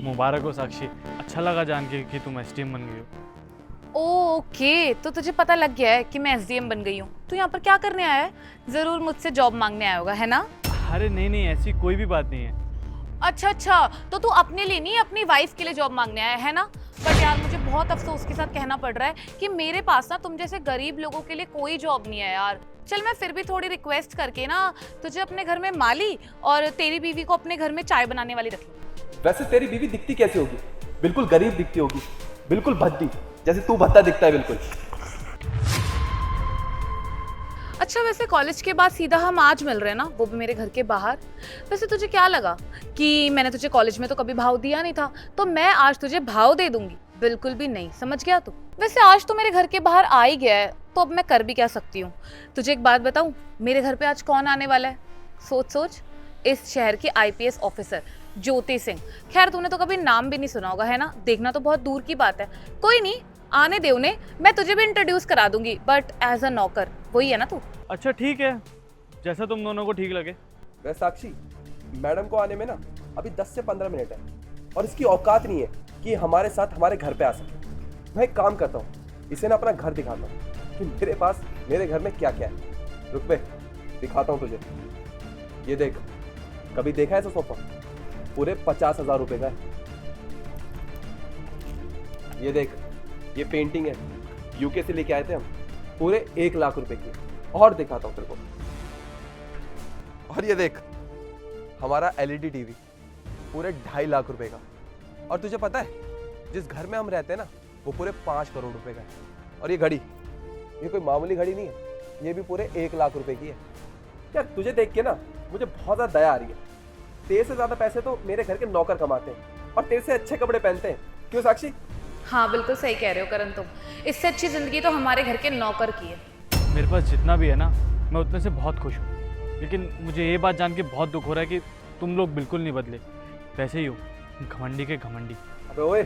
मुबारक हो साक्षी, अच्छा लगा जान के कि तुम एसडीएम बन गई हो। ओके, तो तुझे पता लग गया है कि मैं एसडीएम बन गई हूँ। तू यहाँ पर क्या करने आया है? जरूर मुझसे जॉब मांगने आया होगा, है ना? अरे नहीं नहीं, ऐसी कोई भी बात नहीं है। अच्छा, तो तू अपने लिए नहीं अपनी वाइफ के लिए जॉब मांगने आया है ना? बट यार मुझे बहुत अफसोस के साथ कहना पड़ रहा है कि मेरे पास ना तुम जैसे गरीब लोगों के लिए कोई जॉब नहीं है यार। चल मैं फिर भी थोड़ी रिक्वेस्ट करके ना तुझे अपने घर में माली और तेरी बीवी को अपने घर में चाय बनाने वाली रख लूं। वैसे तेरी बीवी दिखती कैसी होगी? बिल्कुल गरीब दिखती होगी, बिल्कुल भद्दी, जैसे तू भद्दा दिखता है बिल्कुल। अच्छा वैसे कॉलेज के बाद सीधा हम आज मिल रहे हैं ना, वो भी मेरे घर के बाहर। वैसे तुझे क्या लगा कि मैंने तुझे कॉलेज में तो कभी भाव दिया नहीं था, तो मैं आज तुझे भाव दे दूंगी? बिल्कुल भी नहीं, समझ गया तू? वैसे आज तो मेरे घर के बाहर आ ही गया है, तो अब मैं कर भी क्या सकती हूँ। तुझे एक बात बताऊँ, मेरे घर पे आज कौन आने वाला है? सोच, इस शहर के आईपीएस ऑफिसर ज्योति सिंह। खैर तूने तो कभी नाम भी नहीं सुना होगा, है ना? देखना तो बहुत दूर की बात है। कोई नहीं, आने दे उन्हें, मैं तुझे भी इंट्रोड्यूस करा दूंगी, बट एज अ नौकर। वही है ना तू? अच्छा ठीक है, जैसा तुम दोनों को ठीक लगे। वैसे साक्षी, मैडम को आने में ना अभी 10 से 15 मिनट है और इसकी औकात नहीं है कि हमारे साथ हमारे घर पे आ सके। मैं एक काम करता हूँ, इसे ना अपना घर दिखाता हूँ कि मेरे पास मेरे घर में क्या क्या है। रुक बे, दिखाता हूँ तुझे। ये देख, कभी देखा है ऐसा सोफा? पूरे 50,000 रुपए का है। ये देख, ये पेंटिंग है, यूके से लेके आए थे हम, पूरे 1 लाख रुपए की। और दिखाता हूँ तेरे को। और ये देख, हमारा एलईडी टीवी पूरे 2.5 लाख रुपए का। और तुझे पता है, जिस घर में हम रहते हैं ना, वो पूरे 5 करोड़ रुपए का है। और ये घड़ी, ये कोई मामूली घड़ी नहीं है, ये भी पूरे 1 लाख रुपए की है। यार तुझे देख के ना मुझे बहुत ज्यादा दया आ रही है। तेरे से ज्यादा पैसे तो मेरे घर के नौकर कमाते हैं और तेरे से अच्छे कपड़े पहनते हैं। क्यों साक्षी? हाँ बिल्कुल सही कह रहे हो करण तुम। इससे अच्छी जिंदगी तो हमारे घर के नौकर की है। मेरे पास जितना भी है ना, मैं उतने से बहुत खुश हूँ, लेकिन मुझे ये बात जान के बहुत दुख हो रहा है कि तुम लोग बिल्कुल नहीं बदले, वैसे ही हो, घमंडी के घमंडी। अबे ओए,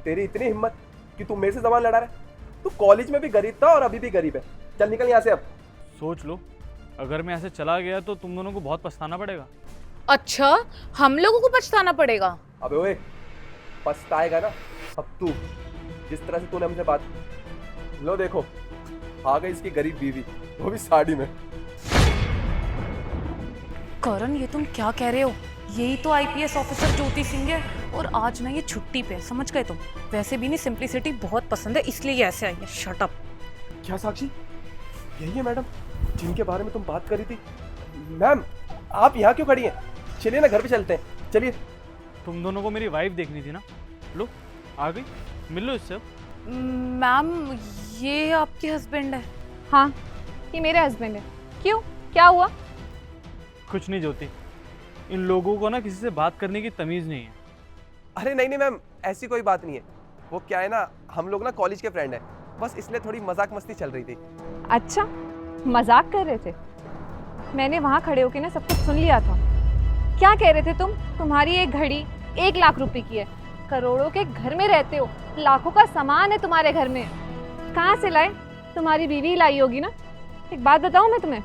तेरी इतनी हिम्मत कि तू मेरे से जबान लड़ा रहा है? तू कॉलेज में भी गरीब था और अभी भी गरीब है। चल निकल यहाँ से अब। सोच लो, अगर मैं ऐसे चला गया तो तुम दोनों को बहुत पछताना पड़ेगा। अच्छा, हम लोगों को पछताना पड़ेगा? अबे ओए, पछताएगा ना अब तू, जिस तरह से तूने हमसे बात। लो देखो, आ गई इसकी गरीब बीवी, वो भी साड़ी में। करण ये तुम क्या कह रहे हो? यही तो आईपीएस ऑफिसर ज्योति सिंह है और आज ना ये छुट्टी पे है, समझ गए तुम? वैसे भी नहीं सिंप्लिसिटी बहुत पसंद है, इसलिए ये ऐसे आई है। Shut up. क्या साक्षी, यही है मैडम जिनके बारे में तुम बात कर रही थी? मैम आप यहाँ क्यों खड़ी हैं? चलिए ना घर पे चलते हैं, चलिए। तुम दोनों को मेरी वाइफ देखनी थी ना, लो आ गई, मिल लो इससे। मैम ये आपके हस्बैंड है? हाँ, ये मेरे हस्बैंड है। क्यों, क्या हुआ? कुछ नहीं ज्योति, इन लोगों को ना किसी से बात करने की तमीज़ नहीं है। अरे नहीं नहीं मैम, ऐसी कोई बात नहीं है। वो क्या है ना, हम लोग ना कॉलेज के फ्रेंड हैं, बस इसलिए थोड़ी मजाक मस्ती चल रही थी। अच्छा, मजाक कर रहे थे? मैंने वहाँ खड़े होके ना सब कुछ सुन लिया था। क्या कह रहे थे तुम? तुम्हारी एक घड़ी 1 लाख रुपए की है, करोड़ों के घर में रहते हो, लाखों का सामान है तुम्हारे घर में। कहाँ से लाए? तुम्हारी बीवी लाई होगी ना। एक बात बताऊँ मैं तुम्हें,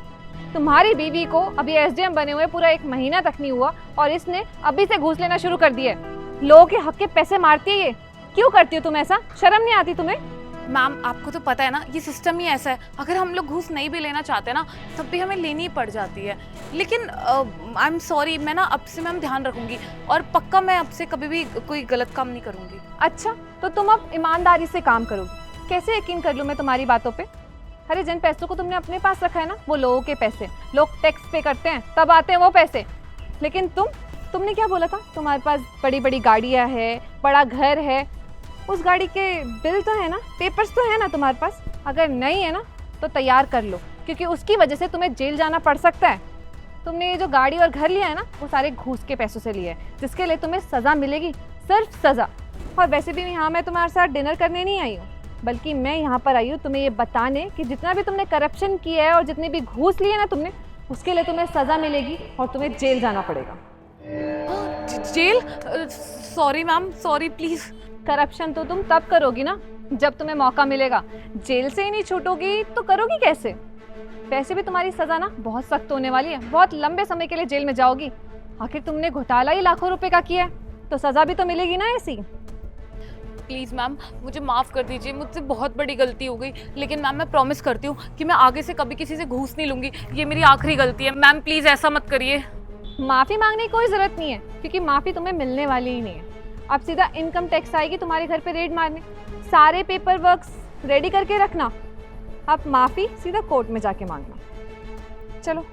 तुम्हारी बीवी को अभी एसडीएम बने हुए पूरा 1 महीना तक नहीं हुआ और इसने अभी से घूस लेना शुरू कर दिया है। लोगों के हक के पैसे मारती है ये। क्यों करती हो तुम ऐसा? शर्म नहीं आती तुम्हें? मैम आपको तो पता है ना, ये सिस्टम ही ऐसा है। अगर हम लोग घूस नहीं भी लेना चाहते ना, तब भी हमें लेनी ही पड़ जाती है। लेकिन आई एम सॉरी, मैं ना अब से मैम ध्यान रखूंगी और पक्का मैं अब से कभी भी कोई गलत काम नहीं करूंगी। अच्छा, तो तुम अब ईमानदारी से काम करोगी? कैसे यकीन कर लूँ मैं तुम्हारी बातों पे? अरे जिन पैसों को तुमने अपने पास रखा है ना, वो लोगों के पैसे। लोग टैक्स पे करते हैं, तब आते हैं वो पैसे। लेकिन तुमने क्या बोला था? तुम्हारे पास बड़ी बड़ी गाड़ियाँ है, बड़ा घर है। उस गाड़ी के बिल तो है ना, पेपर्स तो है ना तुम्हारे पास? अगर नहीं है ना तो तैयार कर लो, क्योंकि उसकी वजह से तुम्हें जेल जाना पड़ सकता है। तुमने ये जो गाड़ी और घर लिया है ना, वो सारे घूस के पैसों से लिया है, जिसके लिए तुम्हें सज़ा मिलेगी, सिर्फ सज़ा। और वैसे भी यहाँ मैं तुम्हारे साथ डिनर करने नहीं आई हूँ, बल्कि मैं यहाँ पर आई हूँ तुम्हें ये बताने कि जितना भी तुमने करप्शन किया है और जितनी भी घूस ली है ना तुमने, उसके लिए तुम्हें सज़ा मिलेगी और तुम्हें जेल जाना पड़ेगा। Jail? Sorry ma'am, sorry please. Corruption तो तुम तब करोगी ना जब तुम्हें मौका मिलेगा। जेल से ही नहीं छूटोगी तो करोगी कैसे? वैसे भी तुम्हारी सज़ा ना बहुत सख्त होने वाली है, बहुत लंबे समय के लिए जेल में जाओगी। आखिर तुमने घोटाला ही लाखों रुपए का किया है, तो सज़ा भी तो मिलेगी ना ऐसी। प्लीज़ मैम मुझे माफ़ कर दीजिए, मुझसे बहुत बड़ी गलती हो गई। लेकिन मैम मैं प्रॉमिस करती हूँ कि मैं आगे से कभी किसी से घूस नहीं लूँगी। ये मेरी आखिरी गलती है मैम, प्लीज़ ऐसा मत करिए। माफ़ी मांगने की कोई ज़रूरत नहीं है, क्योंकि माफ़ी तुम्हें मिलने वाली ही नहीं है। अब सीधा इनकम टैक्स आएगी तुम्हारे घर पे रेड मारने। सारे पेपर वर्क्स रेडी करके रखना। अब माफ़ी सीधा कोर्ट में जाके मांगना। चलो।